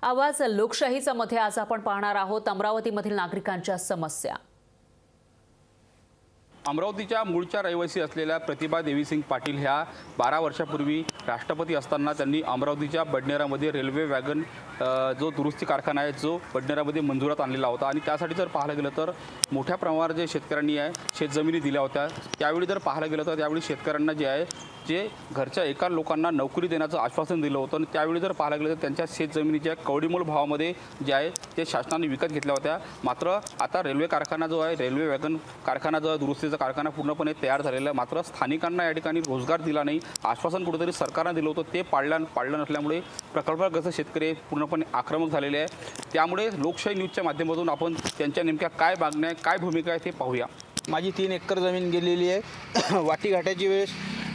आवाज लोकशाहीचा मध्ये आज आपण पाहणार आहोत अमरावतीमधील नागरिकांच्या समस्या। अमरावतीच्या मूळच्या रहिवासी असलेल्या प्रतिभा देवीसिंग पाटील ह्या 12 वर्षापूर्वी राष्ट्रपती असताना त्यांनी अमरावतीच्या बडनेरामध्ये रेल्वे वॅगन जो दुरुस्ती कारखाना आहे जो बडनेरामध्ये मंजुरात आणलेला होता आणि त्यासाठी जर पाहायला गेलं तर मोठ्या प्रमाणावर जे शेतकऱ्यांनी शेतजमिनी दिल्या होत्या त्यावेळी जर पाहायला गेलं तर त्यावेळी शेतकऱ्यांना जे घरच्या एका लोकांना नोकरी देण्याचं आश्वासन दिलं होतं आणि त्यावेळी जर पाहायला गेलं तर त्यांच्या शेतजमिनीच्या कवडीमोल भावामध्ये जे आहे ते शासनाने विकत घेतल्या होत्या। मात्र आता रेल्वे कारखाना जो आहे रेल्वे वॅगन कारखाना जो दुरुस्तीचा कारखाना पूर्णपणे तयार झालेला आहे, मात्र स्थानिकांना या ठिकाणी रोजगार दिला नाही, आश्वासन कुठेतरी सरकारने दिलं होतं ते पाळलं नसल्यामुळे प्रकल्पग्रस्त शेतकरी पूर्णपणे आक्रमक झालेले आहे। त्यामुळे लोकशाही न्यूजच्या माध्यमातून आपण त्यांच्या नेमक्या काय मागण्या आहे काय भूमिका आहे ते पाहूया। माझी 3 एकर जमीन गेलेली आहे। वाटीघाटाची वेळेस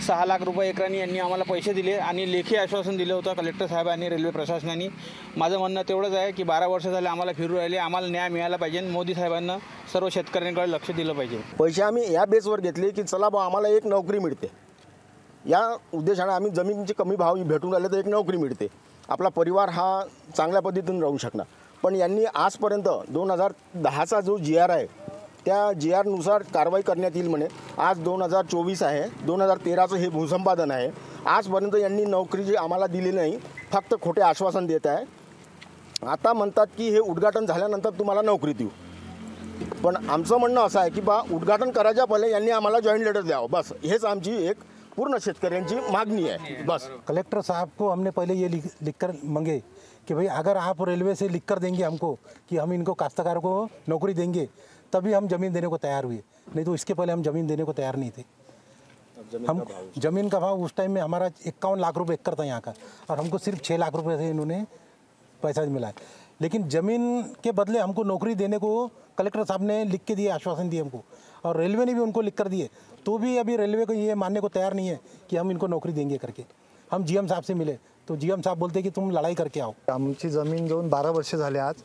6 लाख रुपये एकरांनी यांनी आम्हाला पैसे दिले आणि लेखी आश्वासन दिलं होतं कलेक्टर साहेब आणि रेल्वे प्रशासनाने। माझं म्हणणं तेवढंच आहे की 12 वर्ष झाले आम्हाला फिरू राहिले, आम्हाला न्याय मिळाला पाहिजे। मोदी साहेबांना सर्व शेतकऱ्यांकडे लक्ष दिलं पाहिजे। पैसे आम्ही या बेसवर घेतले की चला बा आम्हाला एक नोकरी मिळते, या उद्देशाने आम्ही जमिनीचे कमी भाव भेटून राहिले तर एक नोकरी मिळते, आपला परिवार हा चांगल्या पद्धतीने राहू शकणार। पण यांनी आजपर्यंत 2010चा जो GR आहे त्या GR नुसार कारवाई करण्यात येईल म्हणे। आज 2024 आहे, 2013चं हे भूसंपादन आहे, आजपर्यंत यांनी नोकरी जी आम्हाला दिली नाही, फक्त खोटे आश्वासन देत आहे। आता म्हणतात की हे उद्घाटन झाल्यानंतर तुम्हाला नोकरी देऊ, पण आमचं म्हणणं असं आहे की बा उद्घाटन करायच्या पहिले यांनी आम्हाला जॉईंट लेटर द्यावं, बस हेच आमची एक पूर्ण शेतकऱ्यांची मागणी है। बस कलेक्टर साहब को हमने पहले ये लिख कर मांगे कि भाई अगर आप रेलवे से लिख कर देंगे हमको कि हम इनको काश्तकारों को नौकरी देंगे तभी हम ज़मीन देने को तैयार हुए, नहीं तो इसके पहले हम ज़मीन देने को तैयार नहीं थे। हम ज़मीन का भाव उस टाइम में हमारा 51 लाख रुपये एकड़ था यहाँ का, और हमको सिर्फ 6 लाख रुपये से इन्होंने पैसा मिला है। लेकिन ज़मीन के बदले हमको नौकरी देने को कलेक्टर साहब ने लिख के दिए, आश्वासन दिए हमको, और रेलवे ने भी उनको लिख कर दिए, तो भी अभी रेलवे को ये मानने को तैयार नहीं है कि हम इनको नौकरी देंगे करके। हम GM साहब से मिले तो GM साहब बोलते कि तुम लड़ाई करके आओ। आमची जमीन घेऊन 12 वर्ष झाले। आज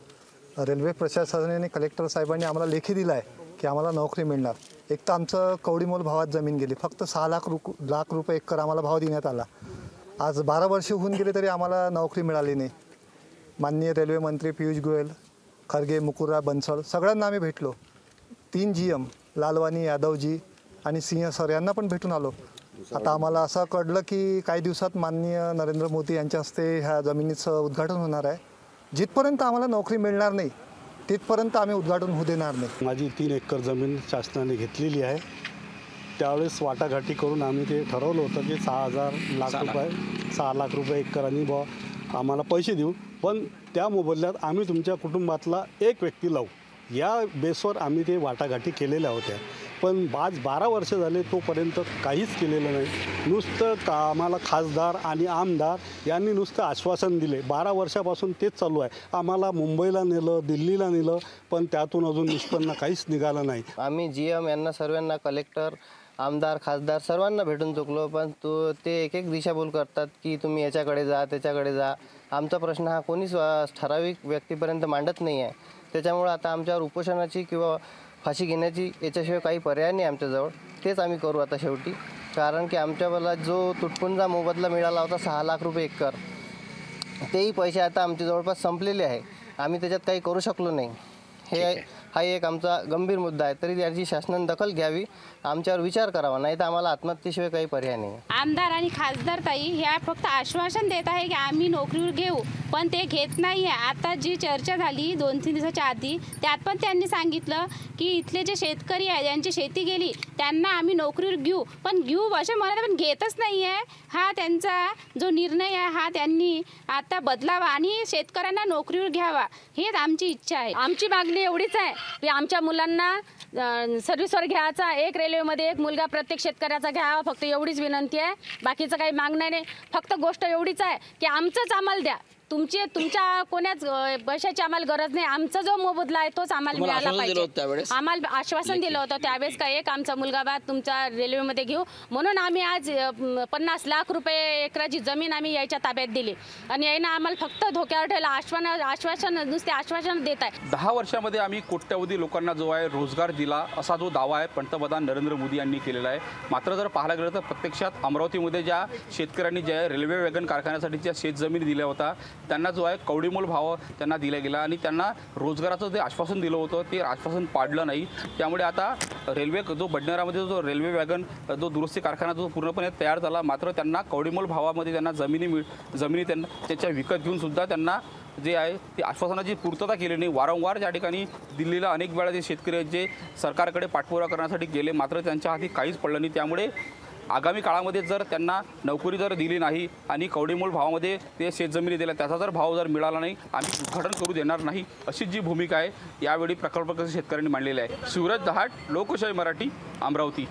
रेल्वे प्रशासनाने कलेक्टर साहेबांनी आम्हाला लेखी दिला आहे की आम्हाला नोकरी मिळणार। एक तर आमचं कवडीमोल भावात जमीन गेली, फक्त 6 लाख रुपये एकर आम्हाला भाव देण्यात आला। आज 12 वर्ष होऊन गेले तरी आम्हाला नोकरी मिळाली नाही। माननीय रेल्वे मंत्री पियुष गोयल, खरगे, मुकुरा, बनसळ सगळ्यांना आम्ही भेटलो। 3 GM लालवानी, यादवजी आणि सिंह सर यांना पण भेटून आलो। आता आम्हाला असं कळलं की काही दिवसात माननीय नरेंद्र मोदी यांच्या हस्ते ह्या जमिनीचं उद्घाटन होणार आहे। जिथपर्यंत आम्हाला नोकरी मिळणार नाही तिथपर्यंत आम्ही उद्घाटन होऊ देणार नाही। माझी 3 एकर जमीन शासनाने घेतलेली आहे। त्यावेळेस वाटाघाटी करून आम्ही ते ठरवलं होतं की 6 लाख रुपये एकरांनी आम्हाला पैसे देऊ, पण त्या मोबदल्यात आम्ही तुमच्या कुटुंबातला एक व्यक्ती लावू, या बेसवर आम्ही ते वाटाघाटी केलेल्या होत्या। पण आज 12 वर्ष झाले तोपर्यंत काहीच केलेलं नाही। नुसतं आम्हाला खासदार आणि आमदार यांनी नुसतं आश्वासन दिले। 12 वर्षापासून तेच चालू आहे। आम्हाला मुंबईला नेलं, दिल्लीला नेलं, पण त्यातून अजून निष्पन्न काहीच निघालं नाही। आम्ही GM यांना सर्वांना, कलेक्टर, आमदार, खासदार सर्वांना भेटून चुकलो, पण ते एक दिशाभूल करतात की तुम्ही याच्याकडे जा त्याच्याकडे जा। आमचा प्रश्न हा कोणीच ठराविक व्यक्तीपर्यंत मांडत नाही आहे। त्याच्यामुळे आता आमच्यावर उपोषणाची किंवा फाशी घेण्याची याच्याशिवाय काही पर्याय नाही आमच्याजवळ। तेच आम्ही करू आता शेवटी, कारण की आमच्याला जो तुटपुंजा मोबदला मिळाला होता 6 लाख रुपये एकर, तेही पैसे आता आमच्या जवळपास संपलेले आहे। आम्ही त्याच्यात काही करू शकलो नाही। हा एक आमचा गंभीर मुद्दा आहे, तरी याची शासनाने दखल घ्यावी, आमच्यावर विचार करावा, नाही तर आम्हाला आत्महत्येशिवाय काही पर्याय नाही। आमदार आणि खासदार ताई ह्या फक्त आश्वासन देत आहे की आम्ही नोकरीवर घेऊ, पण ते घेत नाही आहे। आता जी चर्चा झाली 2-3 दिवसाच्या आधी, त्यात पण त्यांनी सांगितलं की इथले जे शेतकरी आहे ज्यांची शेती गेली त्यांना आम्ही नोकरीवर घेऊ, पण घेऊ असे म्हणत पण घेतच नाही आहे। हा त्यांचा जो निर्णय आहे हा त्यांनी आता बदलावा आणि शेतकऱ्यांना नोकरीवर घ्यावा, हेच आमची इच्छा आहे। आमची मागणी एवढीच आहे की आमच्या मुलांना सर्व्हिसवर घ्यायचा, एक रेल्वेमध्ये एक मुलगा प्रत्येक शेतकऱ्याचा घ्यावा, फक्त एवढीच विनंती आहे। बाकीचं काही मागणं नाही, फक्त गोष्ट एवढीच आहे की आमचंच आम्हाला द्या, तुमच्या कोणाच पैशाची आम्हाला गरज नाही। आमचा जो मोबदला आहे तोच आम्हाला मिळाला पाहिजे। आम्हाला आश्वासन दिलं होतं त्यावेळेस का एक आमचा मुलगा बा तुमच्या रेल्वेमध्ये घेऊ, म्हणून आम्ही आज 50 लाख रुपये एकराची जमीन आम्ही याच्या ताब्यात दिली आणि यानं आम्हाला फक्त धोक्यावर ठेवलं। आश्वासन नुसते आश्वासन देत आहे। 10 वर्षामध्ये आम्ही कोट्यवधी लोकांना जो आहे रोजगार दिला असा जो दावा आहे पंतप्रधान नरेंद्र मोदी यांनी केलेला आहे। मात्र जर पाहायला गेलं तर प्रत्यक्षात अमरावतीमध्ये ज्या शेतकऱ्यांनी ज्या रेल्वे वॅगन कारखान्यासाठी ज्या शेतजमिनी दिल्या होत्या त्यांना जो आहे कवडीमोल भाव त्यांना दिला गेला आणि त्यांना रोजगाराचं जे आश्वासन दिलं होतं ते आश्वासन पाडलं नाही. त्यामुळे आता रेल्वे जो बडनेरामध्ये जो रेल्वे वॅगन जो दुरुस्ती कारखाना जो पूर्णपणे तयार झाला, मात्र त्यांना कवडीमोल भावामध्ये त्यांना जमिनी त्यांना त्याच्या विकत घेऊन सुद्धा त्यांना जे आहे ते आश्वासनाची पूर्तता केली नाही. वारंवार ज्या ठिकाणी दिल्लीला अनेक वेळा जे शेतकरी आहेत जे सरकारकडे पाठपुरावा करण्यासाठी गेले, मात्र त्यांच्या हाती काहीच पडलं नाही. त्यामुळे आगामी काळामध्ये जर त्यांना नोकरी जर दिली नाही आणि कवडीमोल भावामध्ये ते शेतजमिनी दिल्या, त्याचा जर भाव जर मिळाला नाही, आम्ही उद्घाटन करू देणार नाही, अशी जी भूमिका आहे यावेळी प्रकल्पग्रस्त शेतकऱ्यांनी मांडलेली आहे. सूरज दहाट, लोकशाही मराठी, अमरावती.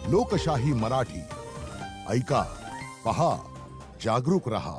लोकशाही मराठी, ऐका, पहा, जागरूक रहा.